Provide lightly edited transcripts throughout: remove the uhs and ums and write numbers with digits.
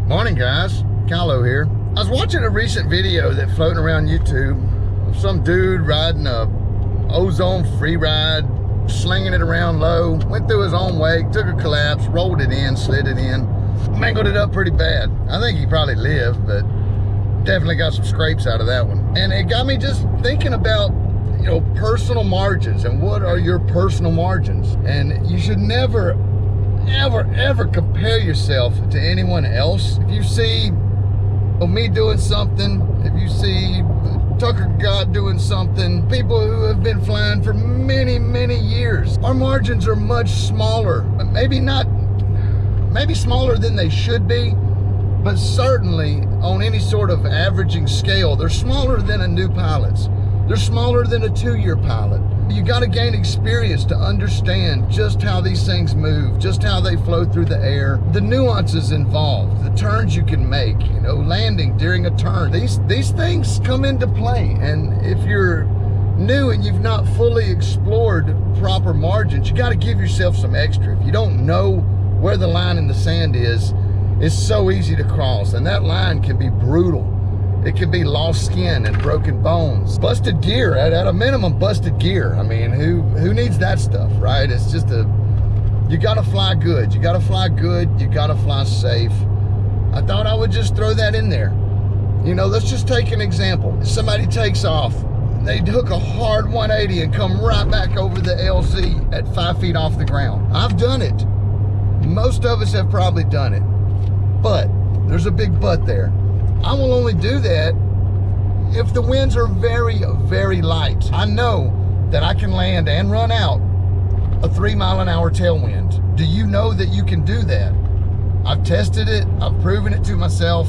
Morning guys, Kylo here. I was watching a recent video that floating around YouTube of some dude riding a Ozone Freeride, slinging it around low, went through his own wake, took a collapse, rolled it in, slid it in, mangled it up pretty bad. I think he probably lived, but definitely got some scrapes out of that one. And it got me just thinking about, you know, personal margins and what are your personal margins. And you should never ever compare yourself to anyone else. If you see me doing something, if you see Gott doing something, people who have been flying for many years, our margins are much smaller. Maybe smaller than they should be, but certainly on any sort of averaging scale, they're smaller than a new pilot's. They're smaller than a 2-year pilot. You got to gain experience to understand just how these things move, just how they flow through the air, the nuances involved, the turns you can make, you know, landing during a turn. These things come into play. And if you're new and you've not fully explored proper margins, you got to give yourself some extra. If you don't know where the line in the sand is, it's so easy to cross. And that line can be brutal. It can be lost skin and broken bones, busted gear, at a minimum busted gear. I mean, who needs that stuff, right? It's just you gotta fly good. You gotta fly good, you gotta fly safe. I thought I would just throw that in there. You know, let's just take an example. If somebody takes off, they hook a hard 180 and come right back over the LZ at 5 feet off the ground. I've done it. Most of us have probably done it, but there's a big but there. I will only do that if the winds are very light. I know that I can land and run out a 3-mile-an-hour tailwind. Do you know that you can do that? I've tested it. I've proven it to myself.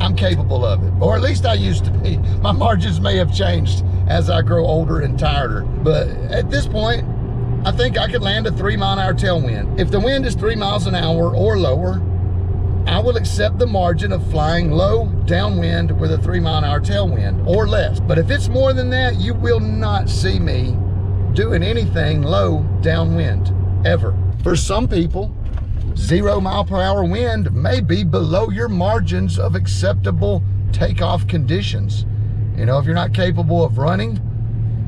I'm capable of it, or at least I used to be. My margins may have changed as I grow older and tireder, but at this point, I think I could land a 3-mile-an-hour tailwind. If the wind is 3 miles an hour or lower, I will accept the margin of flying low downwind with a 3-mile-an-hour tailwind or less. But if it's more than that, you will not see me doing anything low downwind ever. For some people, 0 mile per hour wind may be below your margins of acceptable takeoff conditions. You know, if you're not capable of running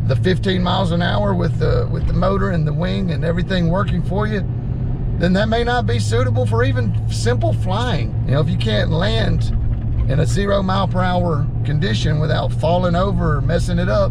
the 15 miles an hour with the motor and the wing and everything working for you, then that may not be suitable for even simple flying. You know, if you can't land in a 0 mile per hour condition without falling over or messing it up,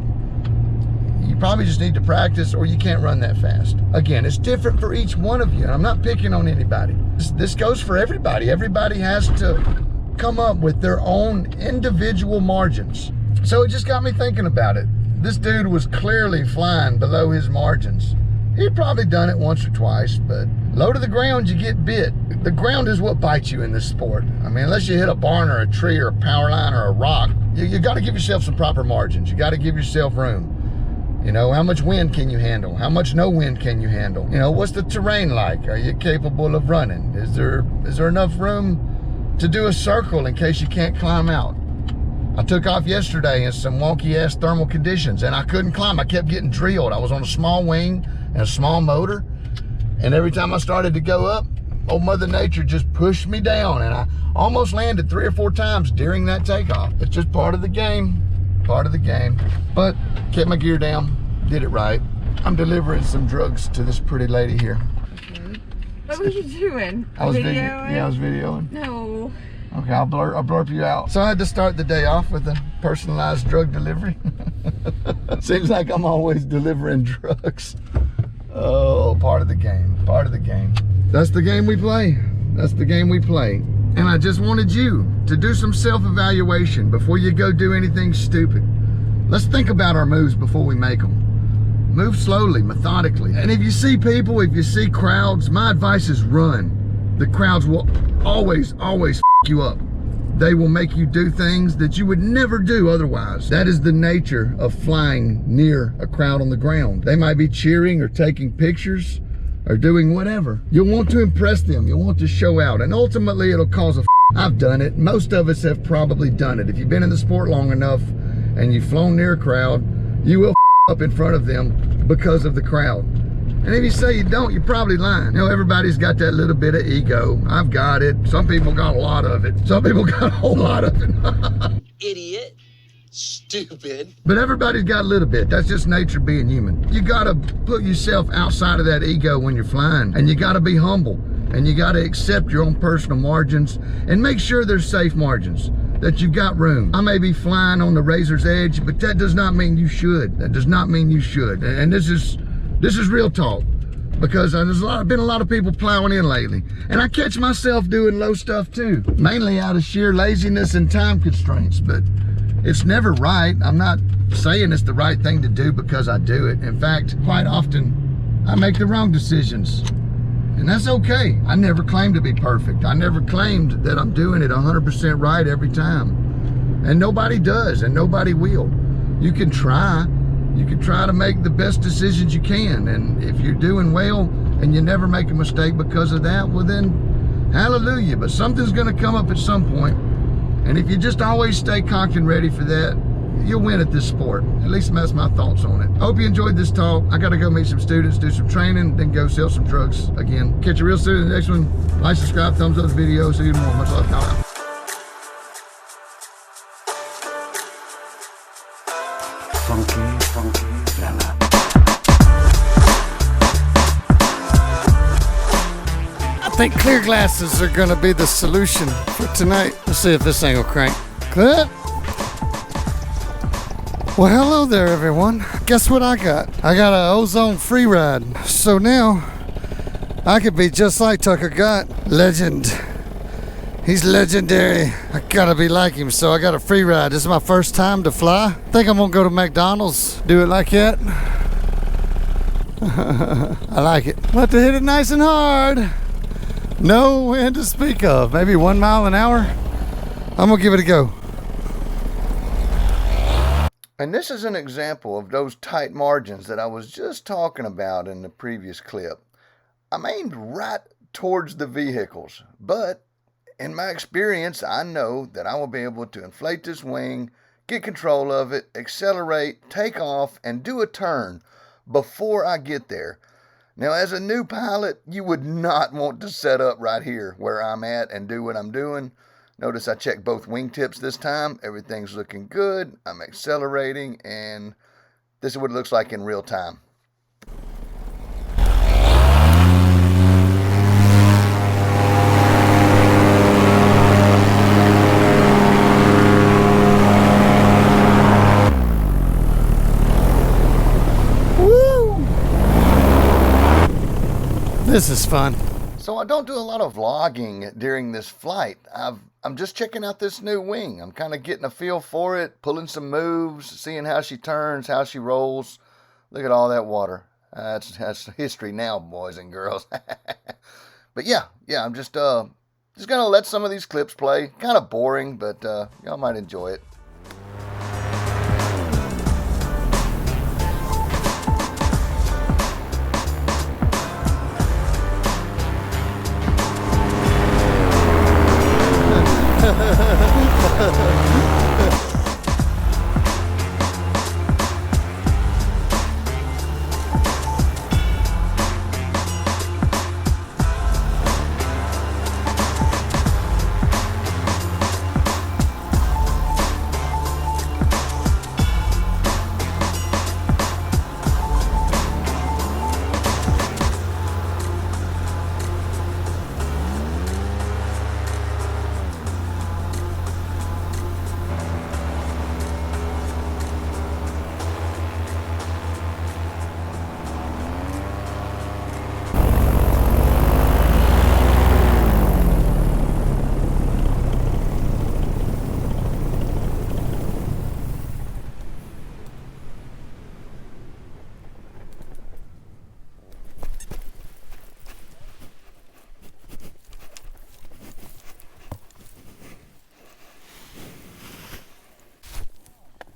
you probably just need to practice, or you can't run that fast. Again, it's different for each one of you, and I'm not picking on anybody. This goes for everybody. Everybody has to come up with their own individual margins. So it just got me thinking about it. This dude was clearly flying below his margins. He'd probably done it once or twice, but low to the ground, you get bit. The ground is what bites you in this sport. I mean, unless you hit a barn or a tree or a power line or a rock, you got to give yourself some proper margins. You got to give yourself room. You know, how much wind can you handle? How much no wind can you handle? You know, what's the terrain like? Are you capable of running? Is there enough room to do a circle in case you can't climb out? I took off yesterday in some wonky ass thermal conditions and I couldn't climb. I kept getting drilled. I was on a small wing and a small motor, and every time I started to go up, old Mother Nature just pushed me down, and I almost landed 3 or 4 times during that takeoff. It's just part of the game, but kept my gear down, did it right. I'm delivering some drugs to this pretty lady here. Okay. What were you doing? I was videoing? Yeah, I was videoing. No. Okay, I'll blurb you out. So I had to start the day off with a personalized drug delivery. Seems like I'm always delivering drugs. Oh, part of the game, part of the game. That's the game we play. That's the game we play. And I just wanted you to do some self-evaluation before you go do anything stupid. Let's think about our moves before we make them. Move slowly, methodically. And if you see people, if you see crowds, my advice is run. The crowds will always f you up. They will make you do things that you would never do otherwise. That is the nature of flying near a crowd on the ground. They might be cheering or taking pictures or doing whatever. You'll want to impress them. You'll want to show out. And ultimately, it'll cause a I've done it. Most of us have probably done it. If you've been in the sport long enough and you've flown near a crowd, you will up in front of them because of the crowd. And if you say you don't, you're probably lying. You know, everybody's got that little bit of ego. I've got it. Some people got a lot of it. Some people got a whole lot of it. Idiot. Stupid. But everybody's got a little bit. That's just nature being human. You gotta put yourself outside of that ego when you're flying. And you gotta be humble. And you gotta accept your own personal margins. And make sure there's safe margins, that you've got room. I may be flying on the razor's edge, but that does not mean you should. That does not mean you should. And this is real talk, because there's been a lot of people plowing in lately, and I catch myself doing low stuff too, mainly out of sheer laziness and time constraints. But it's never right. I'm not saying it's the right thing to do because I do it. In fact, quite often I make the wrong decisions, and that's okay. I never claimed to be perfect. I never claimed that I'm doing it 100% right every time, and nobody does, and nobody will. You can try. You can try to make the best decisions you can, and if you're doing well and you never make a mistake because of that, well then, hallelujah. But something's gonna come up at some point, and if you just always stay cocked and ready for that, you'll win at this sport. At least that's my thoughts on it. Hope you enjoyed this talk. I gotta go meet some students, do some training, then go sell some trucks again. Catch you real soon in the next one. Like, subscribe, thumbs up the video. See you tomorrow. Much love. Kyle out. Funky fella. I think clear glasses are gonna be the solution for tonight. Let's see if this thing will crank. Good. Well, hello there, everyone. Guess what I got? I got an Ozone Freeride. So now I could be just like Tucker Gott. Legend. He's legendary. I gotta be like him, so I got a Freeride. This is my first time to fly. I think I'm gonna go to McDonald's. Do it like that. I like it. Let to hit it nice and hard. No wind to speak of. Maybe 1 mile an hour. I'm gonna give it a go. And this is an example of those tight margins that I was just talking about in the previous clip. I'm aimed right towards the vehicles, but in my experience, I know that I will be able to inflate this wing, get control of it, accelerate, take off, and do a turn before I get there. Now, as a new pilot, you would not want to set up right here where I'm at and do what I'm doing. Notice I checked both wingtips this time. Everything's looking good. I'm accelerating, and this is what it looks like in real time. This is fun. So I don't do a lot of vlogging during this flight. I'm just checking out this new wing. I'm kind of getting a feel for it, pulling some moves, seeing how she turns, how she rolls. Look at all that water. That's history now, boys and girls. But yeah, I'm just gonna let some of these clips play. Kind of boring, but y'all might enjoy it.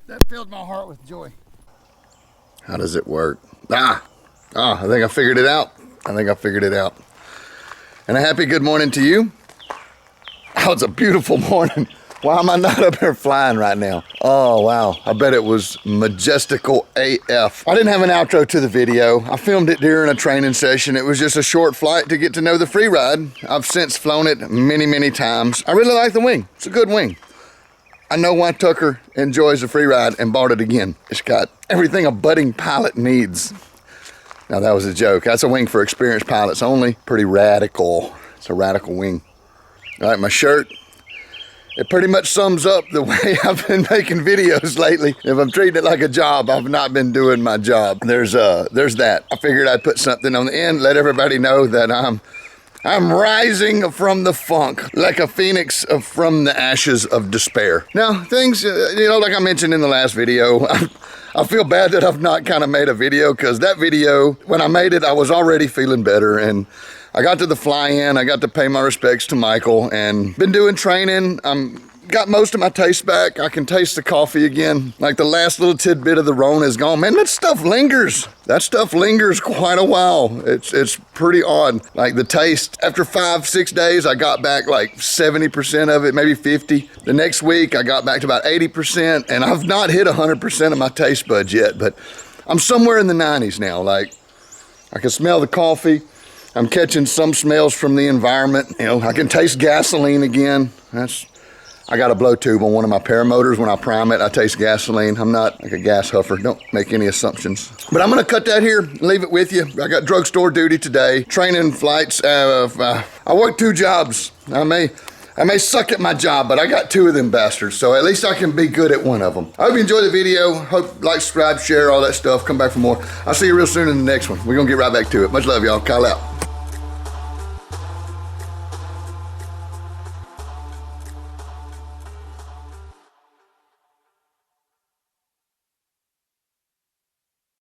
That filled my heart with joy. How does it work? I think I figured it out. And a happy good morning to you. Oh, it's a beautiful morning. Why am I not up here flying right now? Oh, wow. I bet it was majestical AF. I didn't have an outro to the video. I filmed it during a training session. It was just a short flight to get to know the Freeride. I've since flown it many, many times. I really like the wing. It's a good wing. I know why Tucker enjoys the Freeride and bought it again. It's got everything a budding pilot needs. Now that was a joke. That's a wing for experienced pilots only. Pretty radical. It's a radical wing. All right, my shirt. It pretty much sums up the way I've been making videos lately. If I'm treating it like a job, I've not been doing my job. There's that. I figured I'd put something on the end, let everybody know that I'm rising from the funk like a phoenix from the ashes of despair. Now, things, like I mentioned in the last video, I feel bad that I've not kind of made a video because that video, when I made it, I was already feeling better and I got to the fly-in, I got to pay my respects to Michael and been doing training. Got most of my taste back. I can taste the coffee again. Like the last little tidbit of the Rona is gone. Man, that stuff lingers. That stuff lingers quite a while. It's pretty odd. Like the taste, after 5-6 days, I got back like 70% of it, maybe 50. The next week, I got back to about 80%, and I've not hit 100% of my taste buds yet, but I'm somewhere in the 90s now. Like, I can smell the coffee. I'm catching some smells from the environment. I can taste gasoline again. I got a blow tube on one of my paramotors. When I prime it, I taste gasoline. I'm not like a gas huffer. Don't make any assumptions. But I'm gonna cut that here, leave it with you. I got drugstore duty today, training flights. I work 2 jobs. I may suck at my job, but I got 2 of them bastards, so at least I can be good at one of them. I hope you enjoyed the video. Hope, like, subscribe, share, all that stuff. Come back for more. I'll see you real soon in the next one. We're gonna get right back to it. Much love, y'all. Kyle out.